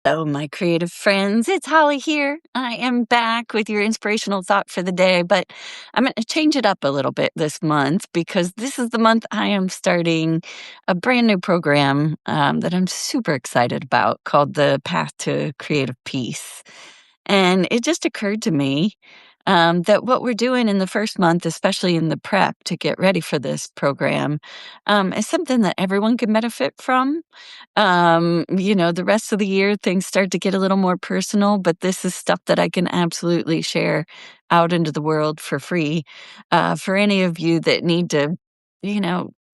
Hello, my creative friends. It's Holly here. I am back with your inspirational thought for the day, but I'm going to change it up a little bit this month because this is the month I am starting a brand new program that I'm super excited about called the Path to Creative Peace. And it just occurred to me that what we're doing in the first month, especially in the prep to get ready for this program, is something that everyone can benefit from. The rest of the year, things start to get a little more personal, but this is stuff that I can absolutely share out into the world for free for any of you that need to,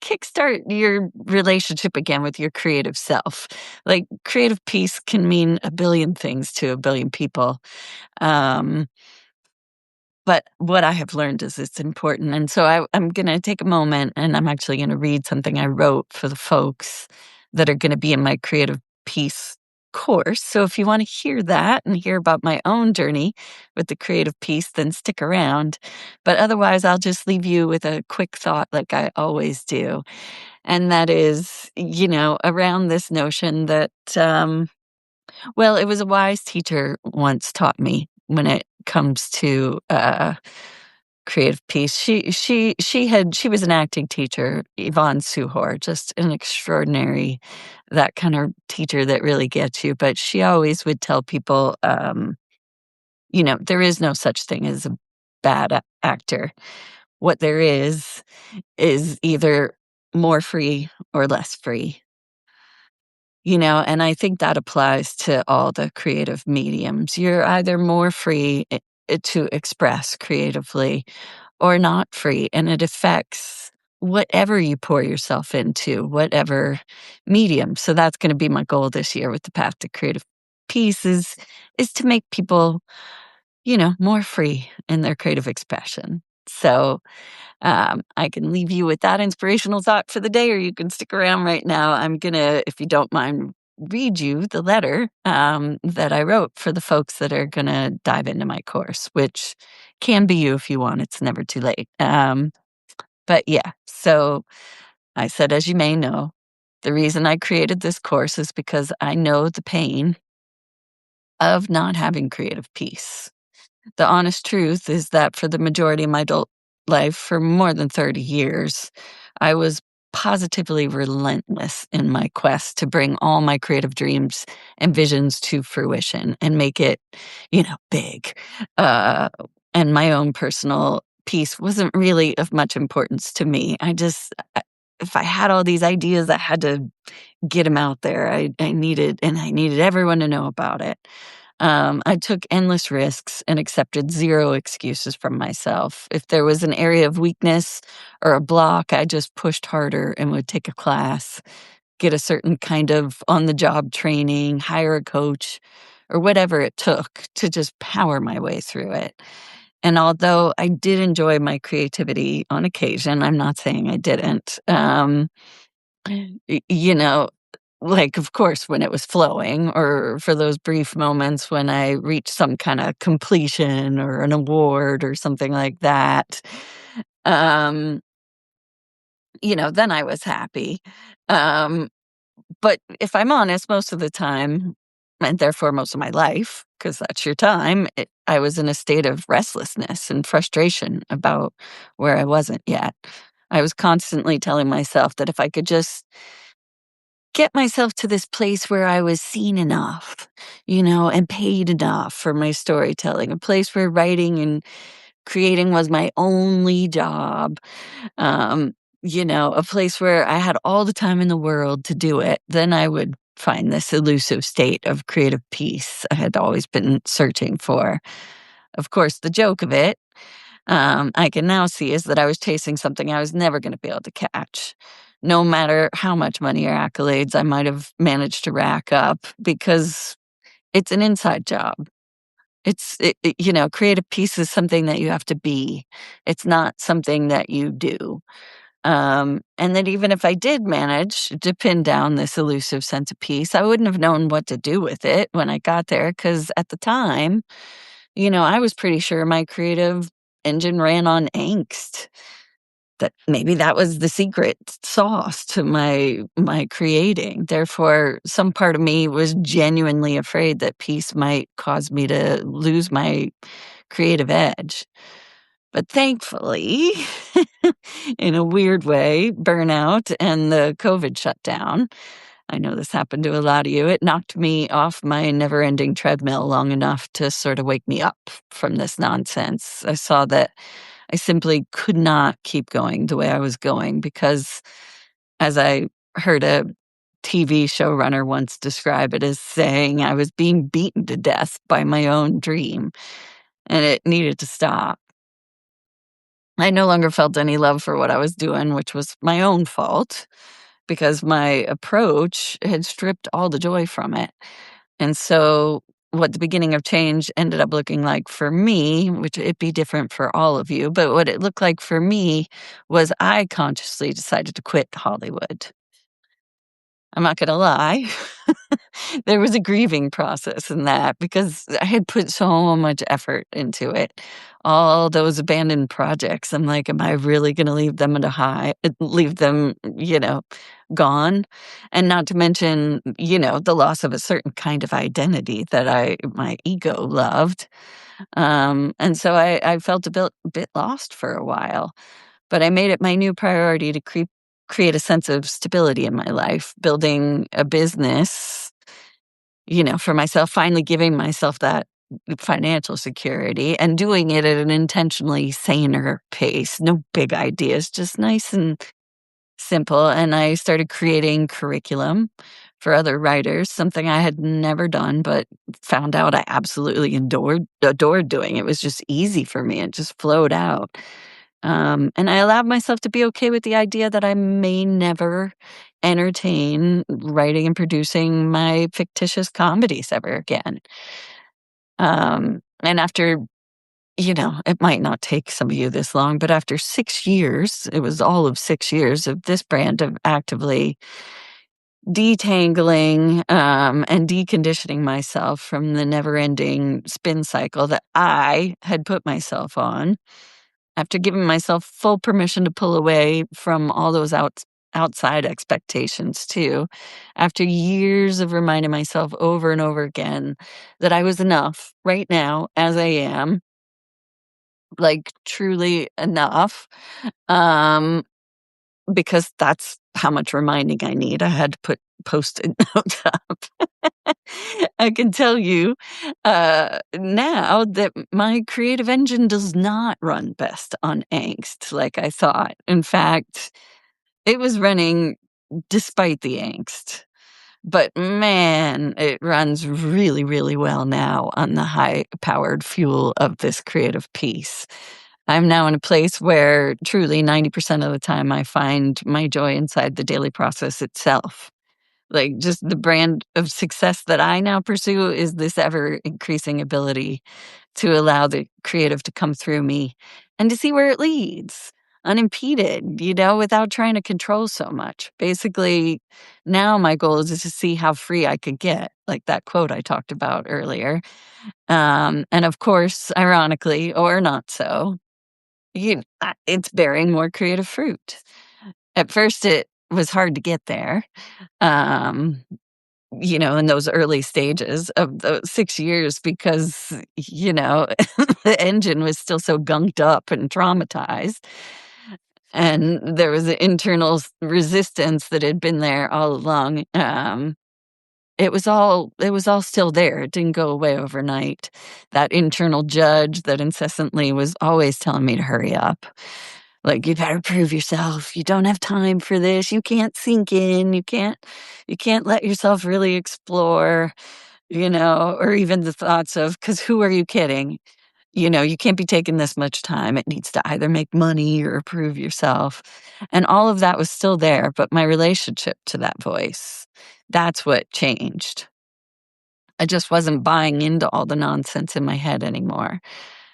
kickstart your relationship again with your creative self. Like, creative peace can mean a billion things to a billion people. Um, but what I have learned is it's important. And so I'm going to take a moment and I'm actually going to read something I wrote for the folks that are going to be in my creative peace course. So if you want to hear that and hear about my own journey with the creative peace, then stick around. But otherwise, I'll just leave you with a quick thought like I always do. And that is, around this notion that, it was a wise teacher once taught me when it comes to creative piece. She was an acting teacher, Yvonne Suhor, just an extraordinary, that kind of teacher that really gets you. But she always would tell people, there is no such thing as a bad actor. What there is either more free or less free. And I think that applies to all the creative mediums. You're either more free to express creatively or not free, and it affects whatever you pour yourself into, whatever medium. So that's going to be my goal this year with the Path to Creative Peace is to make people, more free in their creative expression. So I can leave you with that inspirational thought for the day, or you can stick around right now. I'm going to, if you don't mind, read you the letter that I wrote for the folks that are going to dive into my course, which can be you if you want. It's never too late. But yeah, so I said, as you may know, the reason I created this course is because I know the pain of not having creative peace. The honest truth is that for the majority of my adult life, for more than 30 years, I was positively relentless in my quest to bring all my creative dreams and visions to fruition and make it, big. And my own personal peace wasn't really of much importance to me. If I had all these ideas, I had to get them out there. I needed everyone to know about it. I took endless risks and accepted zero excuses from myself. If there was an area of weakness or a block, I just pushed harder and would take a class, get a certain kind of on-the-job training, hire a coach, or whatever it took to just power my way through it. And although I did enjoy my creativity on occasion, I'm not saying I didn't. You know, like, of course, when it was flowing or for those brief moments when I reached some kinda completion or an award or something like that, um, then I was happy. Um, but if I'm honest, most of the time, and therefore most of my life, because that's your time, I was in a state of restlessness and frustration about where I wasn't yet. I was constantly telling myself that if I could just get myself to this place where I was seen enough, and paid enough for my storytelling, a place where writing and creating was my only job, a place where I had all the time in the world to do it, then I would find this elusive state of creative peace I had always been searching for. Of course, the joke of it, I can now see is that I was chasing something I was never going to be able to catch. No matter how much money or accolades I might have managed to rack up, because it's an inside job. Creative peace is something that you have to be. It's not something that you do. And that even if I did manage to pin down this elusive sense of peace, I wouldn't have known what to do with it when I got there. Because at the time, I was pretty sure my creative engine ran on angst. that maybe that was the secret sauce to my creating. Therefore, some part of me was genuinely afraid that peace might cause me to lose my creative edge. But thankfully, in a weird way, burnout and the COVID shutdown, I know this happened to a lot of you, it knocked me off my never-ending treadmill long enough to sort of wake me up from this nonsense. I saw that I simply could not keep going the way I was going because, as I heard a TV showrunner once describe it as saying, I was being beaten to death by my own dream, and it needed to stop. I no longer felt any love for what I was doing, which was my own fault because my approach had stripped all the joy from it. And so, what the beginning of change ended up looking like for me, which it'd be different for all of you, but what it looked like for me was I consciously decided to quit Hollywood. I'm not gonna lie. There was a grieving process in that because I had put so much effort into it. All those abandoned projects, I'm like, "Am I really gonna leave them at a high leave them, gone?" And not to mention, the loss of a certain kind of identity that my ego loved. And so I felt a bit lost for a while. But I made it my new priority to create a sense of stability in my life, building a business, for myself, finally giving myself that financial security and doing it at an intentionally saner pace. No big ideas, just nice and simple. And I started creating curriculum for other writers, something I had never done, but found out I absolutely adored doing. It was just easy for me. It just flowed out. And I allowed myself to be okay with the idea that I may never entertain writing and producing my fictitious comedies ever again. And after, it might not take some of you this long, but after 6 years, it was all of 6 years of this brand of actively detangling and deconditioning myself from the never ending spin cycle that I had put myself on after giving myself full permission to pull away from all those outside expectations too, after years of reminding myself over and over again that I was enough right now as I am, like truly enough, um, because that's how much reminding I need. I had to put Post-it notes up. I can tell you now that my creative engine does not run best on angst like I thought. In fact, it was running despite the angst. But man, it runs really, really well now on the high powered fuel of this creative piece. I'm now in a place where truly 90% of the time I find my joy inside the daily process itself. Like, just the brand of success that I now pursue is this ever increasing ability to allow the creative to come through me and to see where it leads, unimpeded, without trying to control so much. Basically, now my goal is just to see how free I could get, like that quote I talked about earlier. And of course, ironically or not so, it's bearing more creative fruit. At first, it was hard to get there. Um, in those early stages of the 6 years because, the engine was still so gunked up and traumatized, and there was an internal resistance that had been there all along. It was all still there. It didn't go away overnight. That internal judge that incessantly was always telling me to hurry up. Like, "You better prove yourself. You don't have time for this. You can't sink in. You can't let yourself really explore," or even the thoughts of, "'Cause who are you kidding? You can't be taking this much time. It needs to either make money or prove yourself." And all of that was still there, but my relationship to that voice, that's what changed. I just wasn't buying into all the nonsense in my head anymore.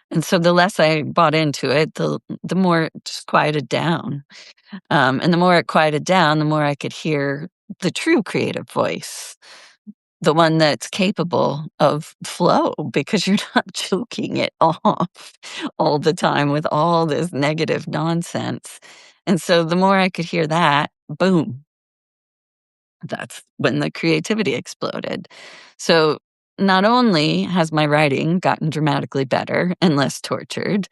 And so the less I bought into it, the more it just quieted down. And the more it quieted down, the more I could hear the true creative voice, the one that's capable of flow because you're not choking it off all the time with all this negative nonsense. And so the more I could hear that, boom, that's when the creativity exploded. So not only has my writing gotten dramatically better and less tortured,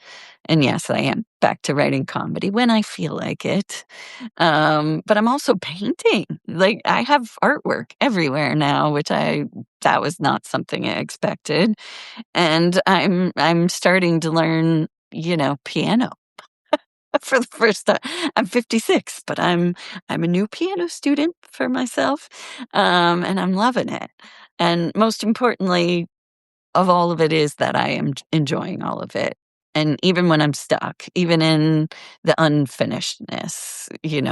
and yes, I am back to writing comedy when I feel like it, but I'm also painting. Like, I have artwork everywhere now, which I that was not something I expected, and I'm starting to learn, piano for the first time. I'm 56, but I'm a new piano student for myself, and I'm loving it. And most importantly of all of it is that I am enjoying all of it. And even when I'm stuck, even in the unfinishedness,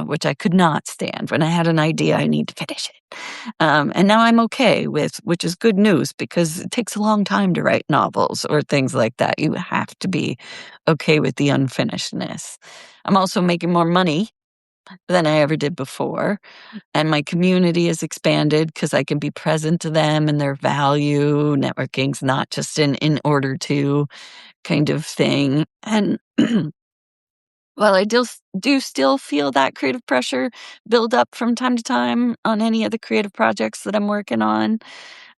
which I could not stand. When I had an idea, I need to finish it. And now I'm okay with, which is good news because it takes a long time to write novels or things like that. You have to be okay with the unfinishedness. I'm also making more money than I ever did before. And my community has expanded because I can be present to them and their value. Networking's not just an in order to kind of thing. And while I do still feel that creative pressure build up from time to time on any of the creative projects that I'm working on,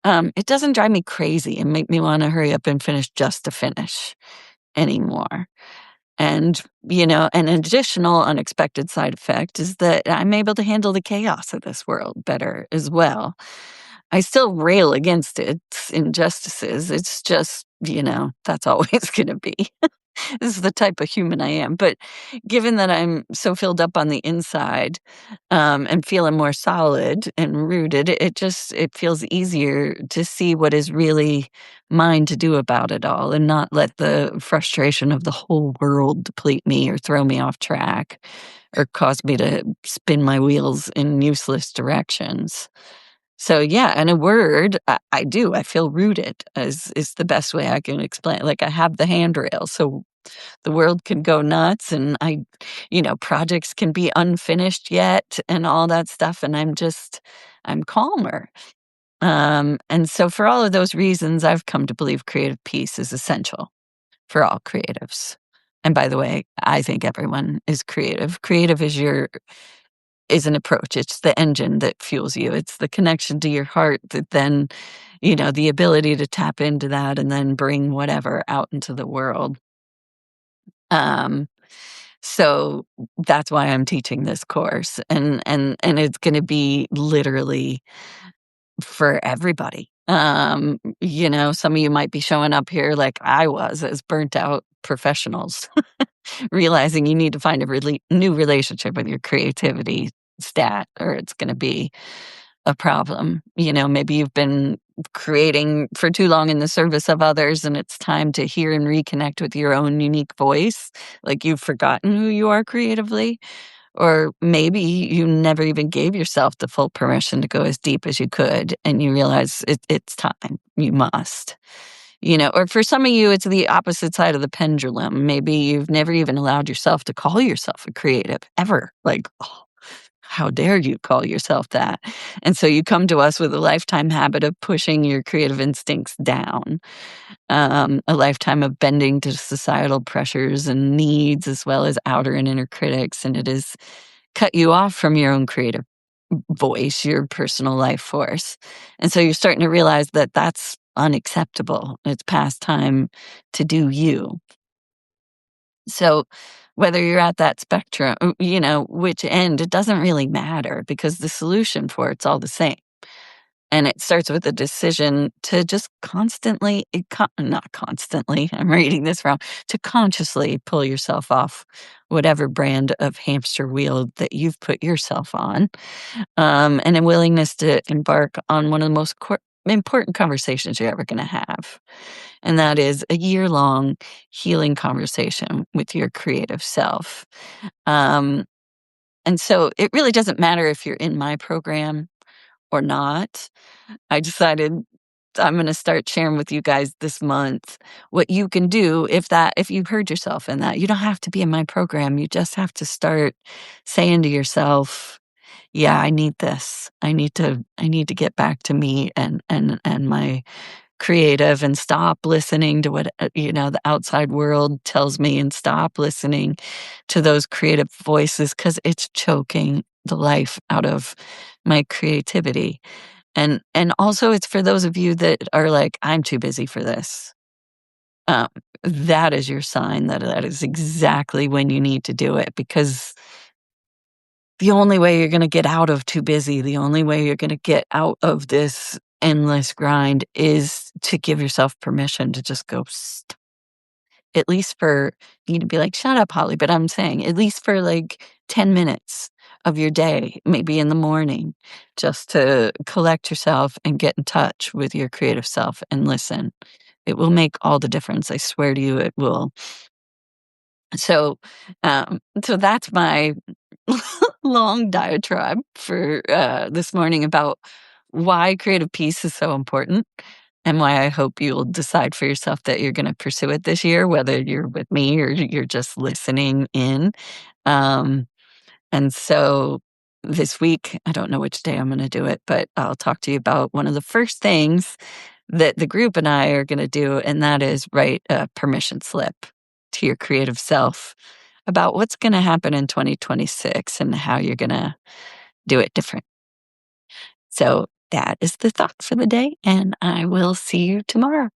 it doesn't drive me crazy and make me want to hurry up and finish just to finish anymore. And, an additional unexpected side effect is that I'm able to handle the chaos of this world better as well. I still rail against its injustices. It's just, that's always going to be. This is the type of human I am. But given that I'm so filled up on the inside, and feeling more solid and rooted, it feels easier to see what is really mine to do about it all and not let the frustration of the whole world deplete me or throw me off track or cause me to spin my wheels in useless directions. So yeah, in a word, I do. I feel rooted, as is the best way I can explain. Like I have the handrail, so the world can go nuts, and projects can be unfinished yet, and all that stuff. And I'm calmer. And so, for all of those reasons, I've come to believe creative peace is essential for all creatives. And by the way, I think everyone is creative. Creative is an approach. It's the engine that fuels you. It's the connection to your heart that then, the ability to tap into that and then bring whatever out into the world. Um, so that's why I'm teaching this course, and it's going to be literally for everybody. Some of you might be showing up here like I was as burnt out professionals, realizing you need to find a really new relationship with your creativity stat, or it's going to be a problem. Maybe you've been creating for too long in the service of others, and it's time to hear and reconnect with your own unique voice. Like you've forgotten who you are creatively. Or maybe you never even gave yourself the full permission to go as deep as you could, and you realize it's time. You must. Or for some of you, it's the opposite side of the pendulum. Maybe you've never even allowed yourself to call yourself a creative ever. Like, oh, how dare you call yourself that? And so you come to us with a lifetime habit of pushing your creative instincts down, a lifetime of bending to societal pressures and needs, as well as outer and inner critics. And it has cut you off from your own creative voice, your personal life force. And so you're starting to realize that that's unacceptable. It's past time to do you. So whether you're at that spectrum, which end, it doesn't really matter because the solution for it's all the same. And it starts with a decision to just constantly, not constantly, I'm reading this wrong, to consciously pull yourself off whatever brand of hamster wheel that you've put yourself on, and a willingness to embark on one of the most important conversations you're ever going to have. And that is a year-long healing conversation with your creative self. Um, and so it really doesn't matter if you're in my program or not. I decided I'm going to start sharing with you guys this month what you can do if you've heard yourself in that. You don't have to be in my program. You just have to start saying to yourself, yeah, I need this. I need to get back to me and my creative and stop listening to what, the outside world tells me, and stop listening to those creative voices, because it's choking the life out of my creativity. And also it's for those of you that are like, "I'm too busy for this." Um, that is your sign that that is exactly when you need to do it, because the only way you're gonna get out of too busy, the only way you're gonna get out of this endless grind is to give yourself permission to just go at least for you to be like, "Shut up, Holly," but I'm saying at least for, like, 10 minutes of your day, maybe in the morning, just to collect yourself and get in touch with your creative self and listen. It will make all the difference, I swear to you it will. So, so that's my long diatribe for, this morning about why creative peace is so important, and why I hope you'll decide for yourself that you're gonna pursue it this year, whether you're with me or you're just listening in. Um, and so this week, I don't know which day I'm gonna do it, but I'll talk to you about one of the first things that the group and I are gonna do, and that is write a permission slip to your creative self about what's gonna happen in 2026 and how you're gonna do it different. So that is the thought for the day, and I will see you tomorrow.